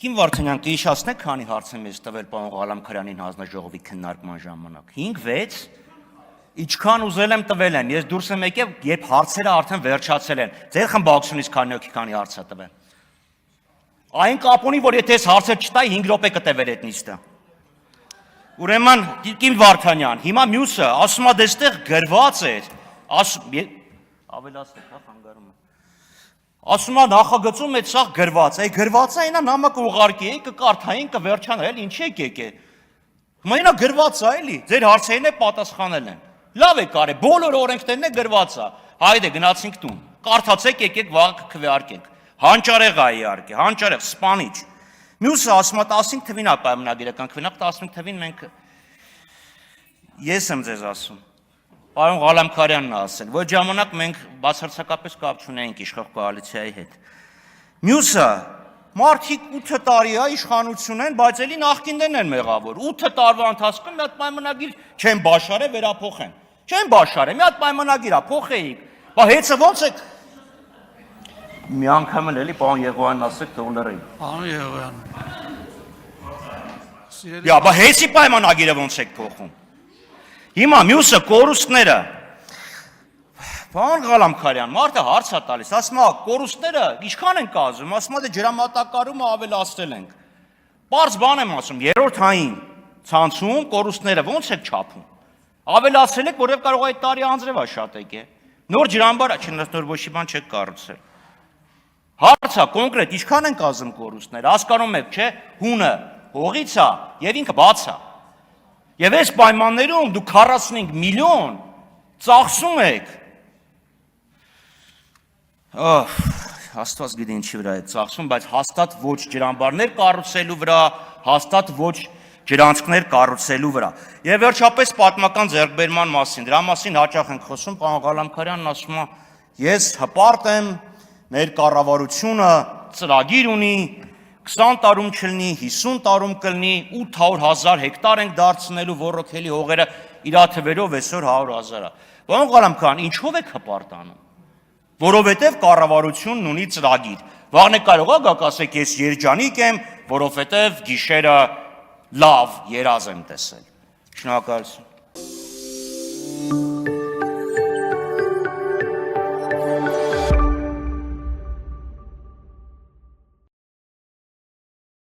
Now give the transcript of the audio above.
Տիկին Վարդանյան, կհիշեցնեք, քանի հարց եմ ես տվել պարոն Ղալամքարյանին հանձնաժողովի քննարկման ժամանակ։ 5-6, ինչքան ուզել եմ տվել են, ես դուրս եմ եկել, երբ հարցերը արդեն վերջացել են։ Ձեր խմբակցությունից քանի հոգի քանի հարց է տվել։ Այն կապ ունի, որ եթե ես հարցեր չտայի 5 րոպե կտևեր այդ նիստը։ Ուրեմն, Տիկին Վարդանյան, հիմա մյուսը ասում է դեստեղ գրված էր, ավելացնեք, հա, խանգարում է։ Ասում է նախագծում այդ սա գրված, այ գրված է, այնա նամակը ուղարկեի, կկարդային, կվերջանա, էլ ինչ եք եկել։ Հիմա այնա գրված է, էլի, ձեր հարցերին է պատասխանել են։ Լավ է կարե, բոլոր օրենքներն է գրված է։ Հայդե գնացինք տուն։ Կարդացեք, եկեք վաղը քվեարկենք։ Հանճարեղ է իհարկե, հանճարեղ, սպանիչ։ Մյուսը ասում է 15 թվին է պայմանագրական քվենակ, 15 թվին մենք ես եմ ձեզ ասում։ Պարոն Ղալամքարյանն է ասել, որ ժամանակ մենք բացարձակապես կապ չունեինք իշխող կոալիցիայի հետ։ Մյուսը մարդիկ 8 տարի է իշխանություն են, բայց էլի նախկիններն են մեղավոր։ 8 տարվա ընթացքում մի հատ պայմանագիր չեն բաշարել, վերափոխեն։ Չեն բաշարել, մի հատ պայմանագիր է, փոխեիք։ Բա հեծը ո՞նց է։ Մի անգամ էլ էլի պարոն Եղոյանն ասեք թող լռի։ Պարոն Եղոյան։ Յա, բա հեծի պայմանագիրը ո՞նց եք փոխում։ Հիմա մյուսը կորուստները։ Պարոն Ղալամքարյան, մարդը հարց է տալիս, ասում է կորուստները ինչքան են կազմում, ասում է դե ջրամատակարարումը ավելացրել ենք։ Պարզ բան եմ ասում, երրորդ հային ցանցում կորուստները ո՞նց եք չափում։ Ավելացրել եք, որովհետև կարող է այդ տարի անձրև աշատեք է։ Նոր ջրամբար, չնայած ոչ մի բան չեք կառուցել։ Հարցը կոնկրետ ինչքան են կազմում կորուստները, հասկանում եք, չէ՞, հունը հողից է եւ ինքը բաց է։ Եվ այս պայմաններում դուք 45 միլիոն ծախսում եք։ Աստված գիտի ինչի վրա է ծախսում, բայց հաստատ ոչ ջրամբարներ կառուցելու վրա, հաստատ ոչ ջրանցքներ կառուցելու վրա։ Եվ վերջապես պատմական ձեռքբերման մասին, դրա մասին հաճախ ենք խոսում, պարոն Ղալամքարյանն ասում է, ես հպարտ եմ, մեր կառավարությունը ծրագիր ունի, 20 տարում չլինի, 50 տարում կլինի, 800,000 հեկտար ենք դարձնելու ոռոգելի հողերը, իր թվերով այսօր 100,000 է։ Պարոն Ղալամքարյան, ինչով եք հպարտանում։ Որովհետև կառավարությունն ունի ծրագիր։ Վաղն է կարող է գաք ասեք ես երջանիկ եմ, որովհետև գիշերը լավ երազ եմ տեսել։ Շնորհակալություն։